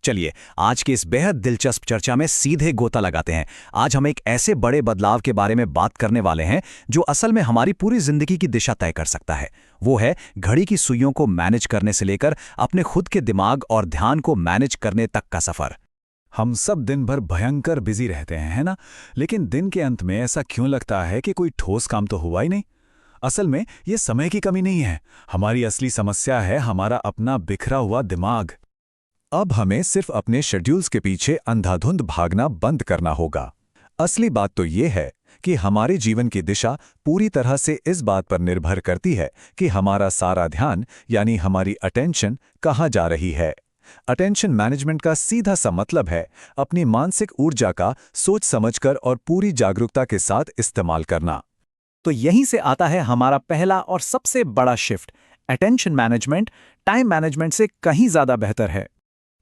चलिए आज की इस बेहद दिलचस्प चर्चा में सीधे गोता लगाते हैं। आज हम एक ऐसे बड़े बदलाव के बारे में बात करने वाले हैं जो असल में हमारी पूरी जिंदगी की दिशा तय कर सकता है। वो है घड़ी की सुइयों को मैनेज करने से लेकर अपने खुद के दिमाग और ध्यान को मैनेज करने तक का सफर। हम सब दिन भर भयंकर बिजी रहते हैं, है ना? लेकिन दिन के अंत में ऐसा क्यों लगता है कि कोई ठोस काम तो हुआ ही नहीं? असल में ये समय की कमी नहीं है, हमारी असली समस्या है हमारा अपना बिखरा हुआ दिमाग। अब हमें सिर्फ अपने शेड्यूल्स के पीछे अंधाधुंध भागना बंद करना होगा। असली बात तो ये है कि हमारे जीवन की दिशा पूरी तरह से इस बात पर निर्भर करती है कि हमारा सारा ध्यान यानी हमारी अटेंशन कहाँ जा रही है। अटेंशन मैनेजमेंट का सीधा सा मतलब है अपनी मानसिक ऊर्जा का सोच समझकर और पूरी जागरूकता के साथ इस्तेमाल करना। तो यहीं से आता है हमारा पहला और सबसे बड़ा shift. Attention management time management से कहीं ज्यादा बेहतर है।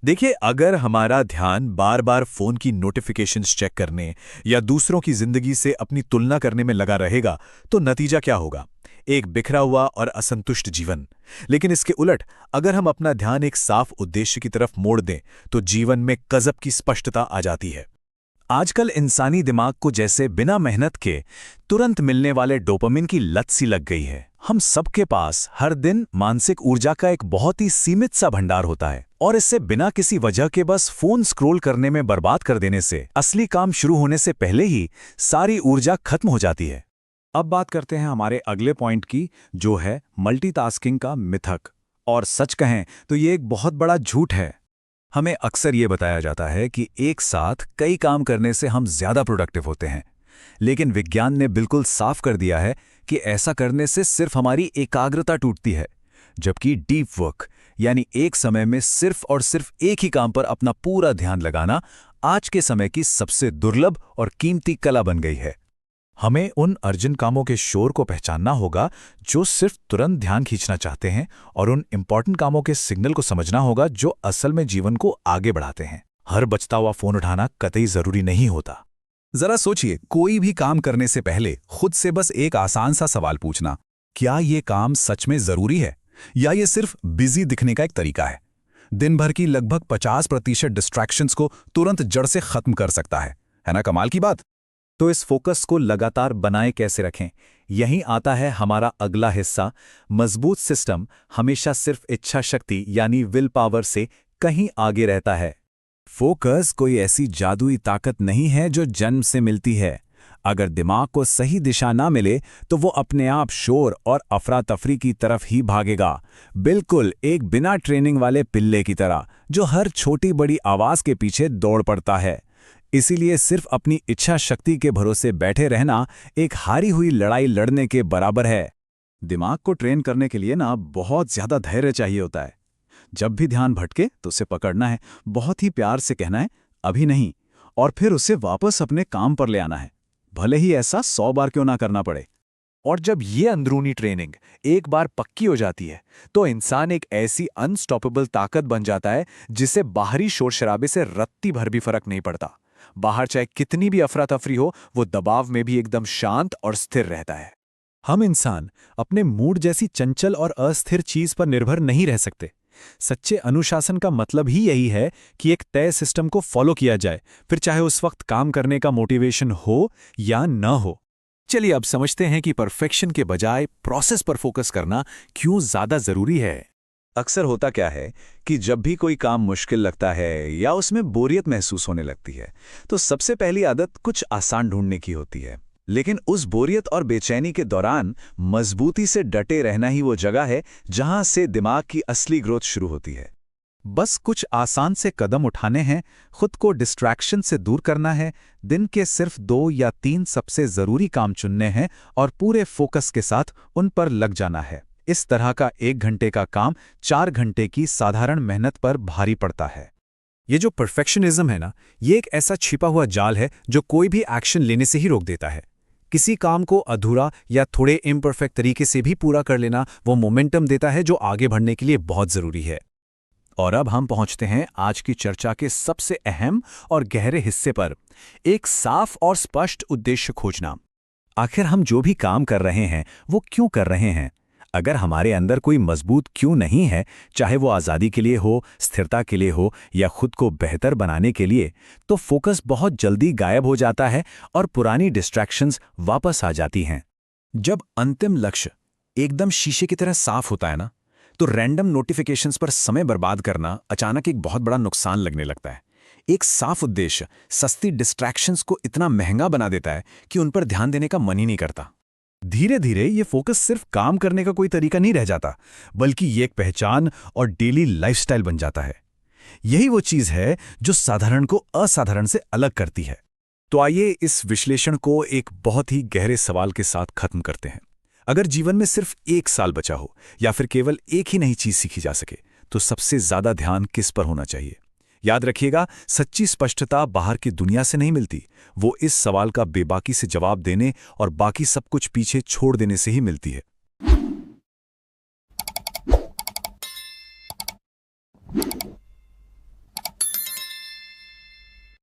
देखिए, अगर हमारा ध्यान बार बार फोन की नोटिफिकेशंस चेक करने या दूसरों की जिंदगी से अपनी तुलना करने में लगा रहेगा तो नतीजा क्या होगा? एक बिखरा हुआ और असंतुष्ट जीवन। लेकिन इसके उलट अगर हम अपना ध्यान एक साफ उद्देश्य की तरफ मोड़ दें तो जीवन में गजब की स्पष्टता आ जाती है। आजकल इंसानी दिमाग को जैसे बिना मेहनत के तुरंत मिलने वाले डोपामिन की लत सी लग गई है। हम सबके पास हर दिन मानसिक ऊर्जा का एक बहुत ही सीमित सा भंडार होता है और इससे बिना किसी वजह के बस फोन स्क्रॉल करने में बर्बाद कर देने से असली काम शुरू होने से पहले ही सारी ऊर्जा खत्म हो जाती है। अब बात करते हैं हमारे अगले पॉइंट की, जो है मल्टीटास्किंग का मिथक। और सच कहें तो ये एक बहुत बड़ा झूठ है। हमें अक्सर ये बताया जाता है कि एक साथ कई काम करने से हम ज्यादा प्रोडक्टिव होते हैं, लेकिन विज्ञान ने बिल्कुल साफ कर दिया है कि ऐसा करने से सिर्फ हमारी एकाग्रता टूटती है, जबकि डीप वर्क यानी एक समय में सिर्फ और सिर्फ एक ही काम पर अपना पूरा ध्यान लगाना आज के समय की सबसे दुर्लभ और कीमती कला बन गई है। हमें उन अर्जेंट कामों के शोर को पहचानना होगा जो सिर्फ तुरंत ध्यान खींचना चाहते हैं, और उन इंपॉर्टेंट कामों के सिग्नल को समझना होगा जो असल में जीवन को आगे बढ़ाते हैं। हर बजता हुआ फोन उठाना कतई जरूरी नहीं होता। जरा सोचिए, कोई भी काम करने से पहले खुद से बस एक आसान सा सवाल पूछना, क्या ये काम सच में जरूरी है या ये सिर्फ बिजी दिखने का एक तरीका है? दिन भर की लगभग 50% डिस्ट्रैक्शंस को तुरंत जड़ से खत्म कर सकता है ना? कमाल की बात। तो इस फोकस को लगातार बनाए कैसे रखें? यहीं आता है हमारा अगला हिस्सा। मजबूत सिस्टम हमेशा सिर्फ इच्छा शक्ति यानी विल पावर से कहीं आगे रहता है। फोकस कोई ऐसी जादुई ताकत नहीं है जो जन्म से मिलती है। अगर दिमाग को सही दिशा ना मिले तो वो अपने आप शोर और अफरा तफरी की तरफ ही भागेगा, बिल्कुल एक बिना ट्रेनिंग वाले पिल्ले की तरह जो हर छोटी बड़ी आवाज के पीछे दौड़ पड़ता है। इसीलिए सिर्फ अपनी इच्छा शक्ति के भरोसे बैठे रहना एक हारी हुई लड़ाई लड़ने के बराबर है। दिमाग को ट्रेन करने के लिए ना बहुत ज्यादा धैर्य चाहिए होता है। जब भी ध्यान भटके तो उसे पकड़ना है, बहुत ही प्यार से कहना है अभी नहीं, और फिर उसे वापस अपने काम पर ले आना है, भले ही ऐसा 100 बार क्यों ना करना पड़े। और जब ये अंदरूनी ट्रेनिंग एक बार पक्की हो जाती है तो इंसान एक ऐसी अनस्टॉपेबल ताकत बन जाता है जिसे बाहरी शोर शराबे से रत्ती भर भी फर्क नहीं पड़ता। बाहर चाहे कितनी भी अफरा तफरी हो, वो दबाव में भी एकदम शांत और स्थिर रहता है। हम इंसान अपने मूड जैसी चंचल और अस्थिर चीज पर निर्भर नहीं रह सकते। सच्चे अनुशासन का मतलब ही यही है कि एक तय सिस्टम को फॉलो किया जाए, फिर चाहे उस वक्त काम करने का मोटिवेशन हो या न हो। चलिए अब समझते हैं कि परफेक्शन के बजाय प्रोसेस पर फोकस करना क्यों ज्यादा जरूरी है। अक्सर होता क्या है कि जब भी कोई काम मुश्किल लगता है या उसमें बोरियत महसूस होने लगती है तो सबसे पहली आदत कुछ आसान ढूंढने की होती है। लेकिन उस बोरियत और बेचैनी के दौरान मजबूती से डटे रहना ही वो जगह है जहां से दिमाग की असली ग्रोथ शुरू होती है। बस कुछ आसान से कदम उठाने हैं, खुद को डिस्ट्रैक्शन से दूर करना है, दिन के सिर्फ 2 या 3 सबसे जरूरी काम चुनने हैं और पूरे फोकस के साथ उन पर लग जाना है। इस तरह का 1 घंटे का काम 4 घंटे की साधारण मेहनत पर भारी पड़ता है। ये जो परफेक्शनिज्म है ना, ये एक ऐसा छिपा हुआ जाल है जो कोई भी एक्शन लेने से ही रोक देता है। किसी काम को अधूरा या थोड़े इम्परफेक्ट तरीके से भी पूरा कर लेना वो मोमेंटम देता है जो आगे बढ़ने के लिए बहुत जरूरी है। और अब हम पहुंचते हैं आज की चर्चा के सबसे अहम और गहरे हिस्से पर, एक साफ और स्पष्ट उद्देश्य खोजना। आखिर हम जो भी काम कर रहे हैं वो क्यों कर रहे हैं? अगर हमारे अंदर कोई मजबूत क्यों नहीं है, चाहे वो आज़ादी के लिए हो, स्थिरता के लिए हो या खुद को बेहतर बनाने के लिए, तो फोकस बहुत जल्दी गायब हो जाता है और पुरानी डिस्ट्रैक्शंस वापस आ जाती हैं। जब अंतिम लक्ष्य एकदम शीशे की तरह साफ होता है ना, तो रैंडम नोटिफिकेशंस पर समय बर्बाद करना अचानक एक बहुत बड़ा नुकसान लगने लगता है। एक साफ उद्देश्य सस्ती डिस्ट्रैक्शंस को इतना महंगा बना देता है कि उन पर ध्यान देने का मन ही नहीं करता। धीरे धीरे ये फोकस सिर्फ काम करने का कोई तरीका नहीं रह जाता, बल्कि ये एक पहचान और डेली लाइफस्टाइल बन जाता है। यही वो चीज है जो साधारण को असाधारण से अलग करती है। तो आइए इस विश्लेषण को एक बहुत ही गहरे सवाल के साथ खत्म करते हैं। अगर जीवन में सिर्फ 1 साल बचा हो या फिर केवल एक ही नई चीज सीखी जा सके, तो सबसे ज्यादा ध्यान किस पर होना चाहिए? याद रखिएगा, सच्ची स्पष्टता बाहर की दुनिया से नहीं मिलती, वो इस सवाल का बेबाकी से जवाब देने और बाकी सब कुछ पीछे छोड़ देने से ही मिलती है।